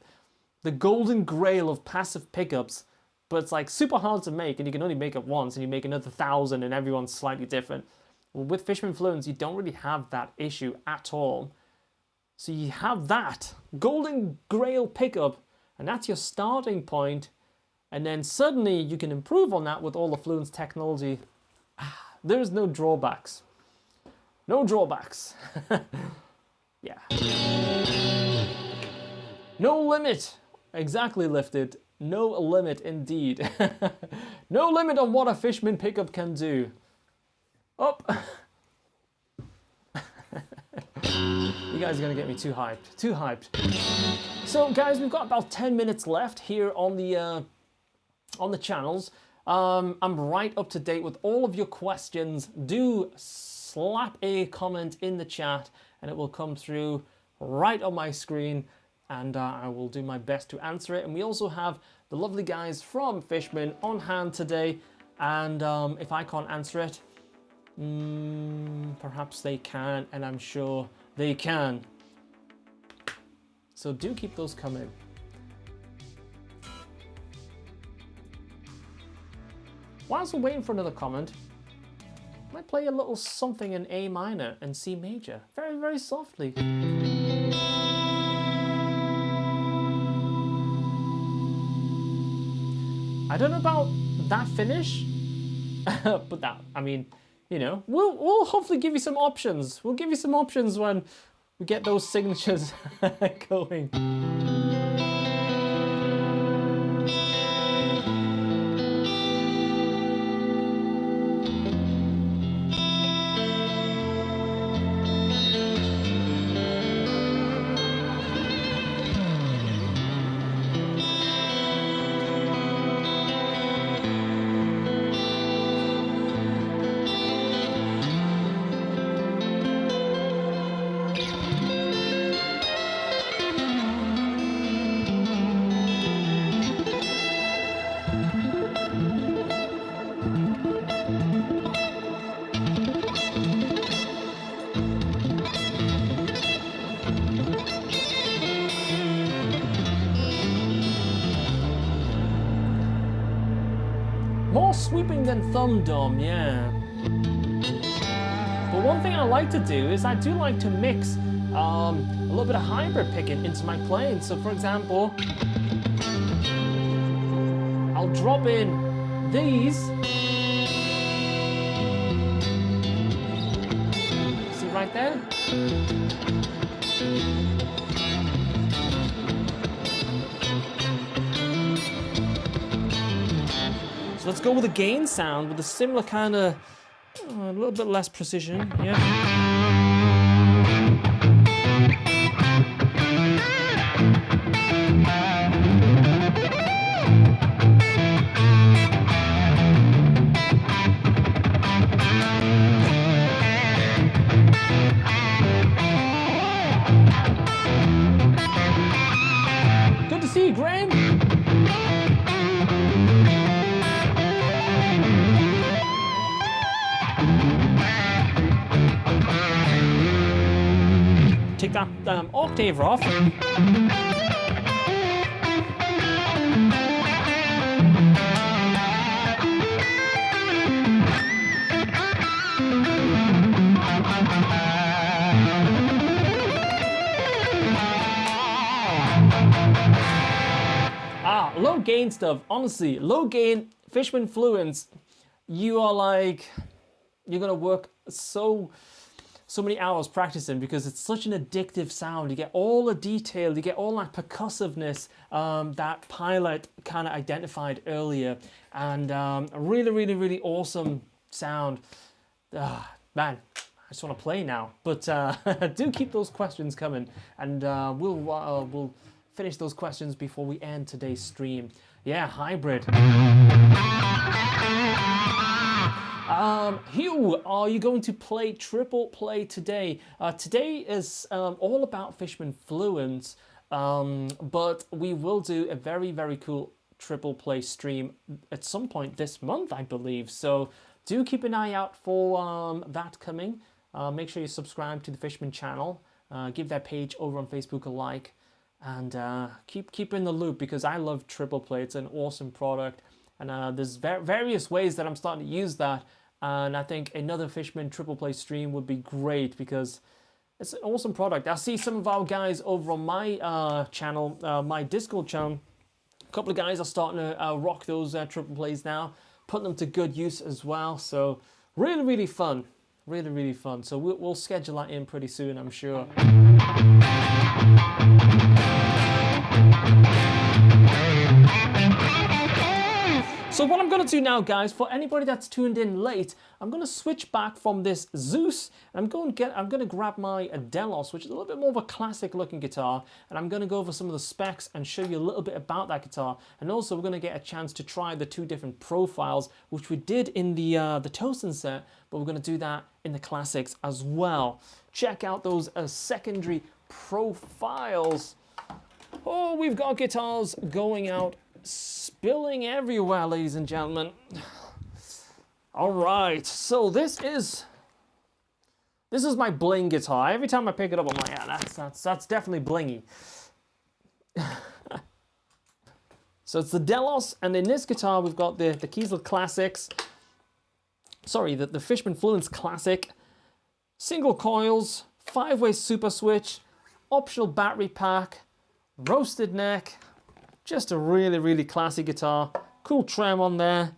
the golden grail of passive pickups, but it's like super hard to make and you can only make it once and you make another 1,000 and everyone's slightly different. Well, with Fishman Fluence, you don't really have that issue at all. So you have that golden grail pickup and that's your starting point. And then suddenly you can improve on that with all the Fluence technology. There's no drawbacks. No drawbacks. Yeah. No limit. Exactly, Lifted. No limit indeed. No limit on what a Fishman pickup can do. Up. You guys are going to get me too hyped. Too hyped. So guys, we've got about 10 minutes left here on the channels. I'm right up to date with all of your questions. Do slap a comment in the chat and it will come through right on my screen and I will do my best to answer it. And we also have the lovely guys from Fishman on hand today, and if I can't answer it, perhaps they can, and I'm sure they can. So do keep those coming. Whilst we're waiting for another comment, I might play a little something in A minor and C major, very, very softly. I don't know about that finish, but that, I mean, we'll hopefully give you some options. We'll give you some options when we get those signatures going. More sweeping than thumb drum, yeah. But one thing I like to do is I do like to mix a little bit of hybrid picking into my playing. So for example, I'll drop in these. See right there? So let's go with a gain sound with a similar kind of, a little bit less precision, yeah. Good to see you, Graham. Take that octave off. Low gain stuff, honestly, low gain Fishman Fluence, you are like, you're gonna work so many hours practicing because it's such an addictive sound. You get all the detail, you get all that percussiveness that Pilot kind of identified earlier, and a really, really, really awesome sound. Man, I just want to play now. But do keep those questions coming, and we'll finish those questions before we end today's stream. Yeah, hybrid. Hugh, are you going to play triple play today? Today is all about Fishman Fluence, but we will do a very, very cool triple play stream at some point this month, I believe. So do keep an eye out for that coming. Make sure you subscribe to the Fishman channel. Give their page over on Facebook a like. And keep in the loop, because I love triple play. It's an awesome product. And there's various ways that I'm starting to use that. And I think another Fishman triple play stream would be great, because it's an awesome product. I see some of our guys over on my channel, my Discord channel. A couple of guys are starting to rock those triple plays now, putting them to good use as well. So really, really fun. Really, really fun. So we'll schedule that in pretty soon, I'm sure. So what I'm going to do now, guys, for anybody that's tuned in late, I'm going to switch back from this Zeus. And I'm going to grab my Delos, which is a little bit more of a classic looking guitar, and I'm going to go over some of the specs and show you a little bit about that guitar. And also we're going to get a chance to try the two different profiles, which we did in the Tosin set, but we're going to do that in the classics as well. Check out those secondary profiles. Oh, we've got guitars going out, spilling everywhere, ladies and gentlemen. All right, so this is my bling guitar. Every time I pick it up, I'm like, yeah, that's definitely blingy. So it's the Delos, and in this guitar we've got the Kiesel Classics. Sorry, the Fishman Fluence Classic. Single coils, 5-way super switch, optional battery pack, roasted neck. Just a really, really classy guitar. Cool trem on there.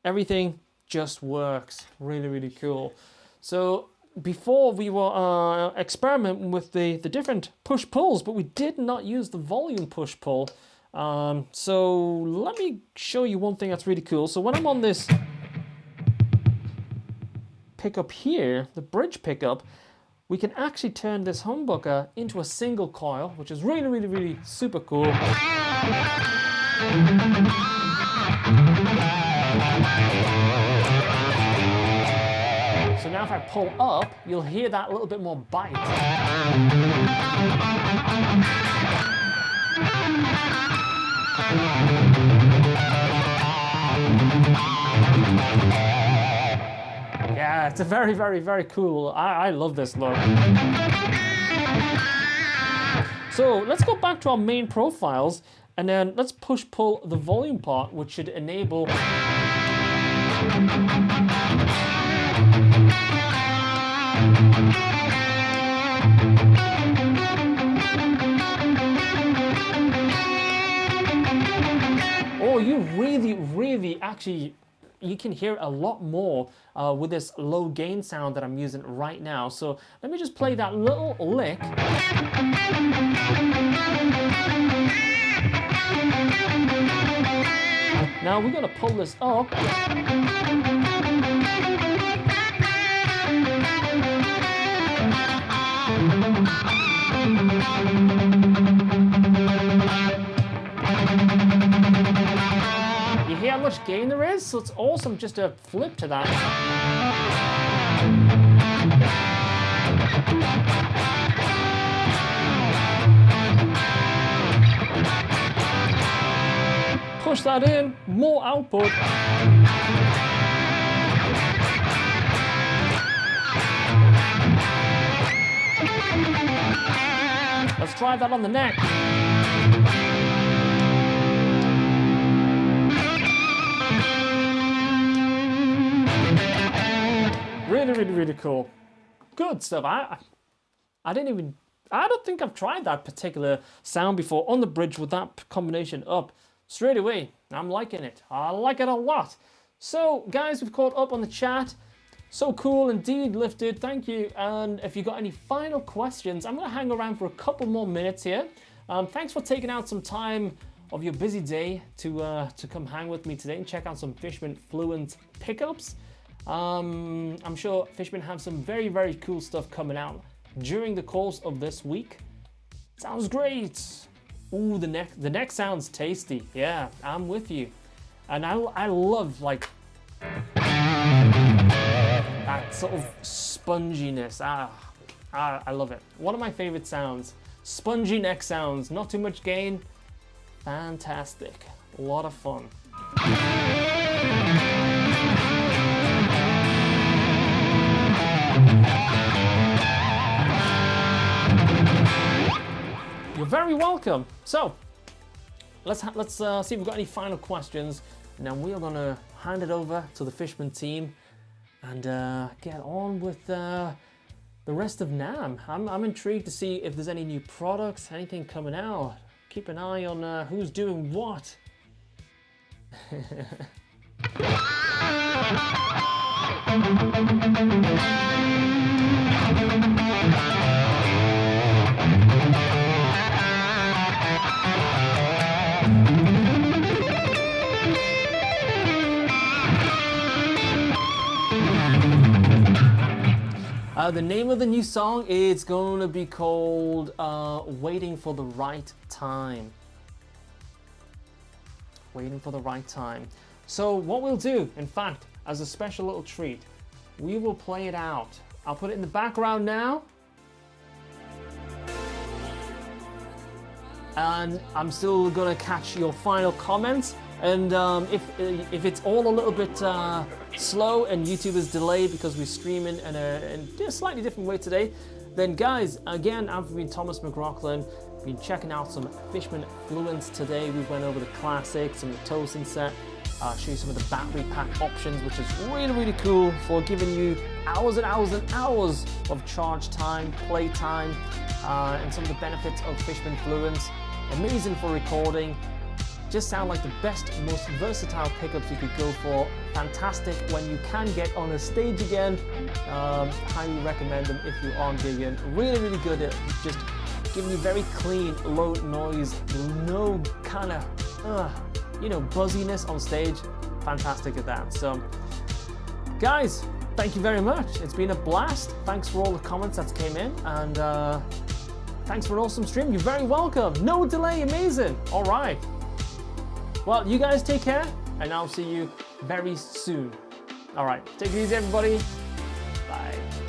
Everything just works. Really, really cool. So before we were experimenting with the different push-pulls, but we did not use the volume push-pull. So let me show you one thing that's really cool. So when I'm on this pickup here, the bridge pickup, we can actually turn this humbucker into a single coil, which is really, really, really super cool. So now if I pull up, you'll hear that a little bit more bite. Yeah, it's a very, very, very cool. I love this look. So let's go back to our main profiles, and then let's push-pull the volume part, which should enable... Oh, you really, really actually... You can hear a lot more with this low gain sound that I'm using right now. So let me just play that little lick. Now we're going to pull this up. You hear how much gain there is? So it's awesome just to flip to that. Push that in, more output. Let's try that on the neck. Really, really, really cool. Good stuff. I don't think I've tried that particular sound before on the bridge with that combination up straight away. I'm liking it. I like it a lot. So, guys, we've caught up on the chat. So cool indeed, Lifted. Thank you. And if you got any final questions, I'm going to hang around for a couple more minutes here. Thanks for taking out some time of your busy day to come hang with me today and check out some Fishman Fluence pickups. I'm sure Fishman have some very, very cool stuff coming out during the course of this week. Sounds great. Ooh, the neck sounds tasty. Yeah, I'm with you. And I love like that sort of sponginess. I love it. One of my favorite sounds. Spongy neck sounds, not too much gain. Fantastic. A lot of fun. You're very welcome. So, let's see if we've got any final questions, and then we are going to hand it over to the Fishman team and get on with the rest of NAMM. I'm intrigued to see if there's any new products, anything coming out. Keep an eye on who's doing what. The name of the new song is going to be called Waiting for the Right Time. Waiting for the Right Time. So what we'll do, in fact, as a special little treat, we will play it out. I'll put it in the background now. And I'm still going to catch your final comments. And if it's all a little bit slow and YouTube is delayed because we're streaming in a slightly different way today, then guys, again, I've been Thomas McRocklin, been checking out some Fishman Fluence today. We went over the classics and the Tosin set, show you some of the battery pack options, which is really, really cool for giving you hours and hours and hours of charge time, play time, and some of the benefits of Fishman Fluence. Amazing for recording. Just sound like the best, most versatile pickups you could go for. Fantastic when you can get on a stage again. Highly recommend them if you are gigging. Really, really good at just giving you very clean, low noise, no kind of, buzziness on stage. Fantastic at that. So, guys, thank you very much. It's been a blast. Thanks for all the comments that came in, and thanks for an awesome stream. You're very welcome. No delay, amazing. All right. Well, you guys take care, and I'll see you very soon. All right, take it easy, everybody. Bye.